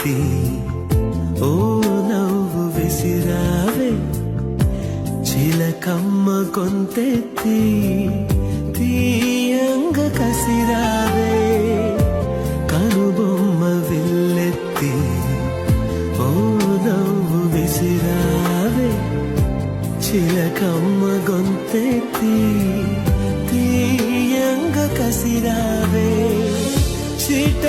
విల్లెత్తి ఓ నవ్వు విసిరావే చిలకమ్మ కొంతెత్తి తీయంగ కసిరావే కనుబొమ్మ విల్లెత్తి ఓ నవ్వు విసిరావే చిలకమ్మ గొంతెత్తి తీయంగ కసిరావే చిట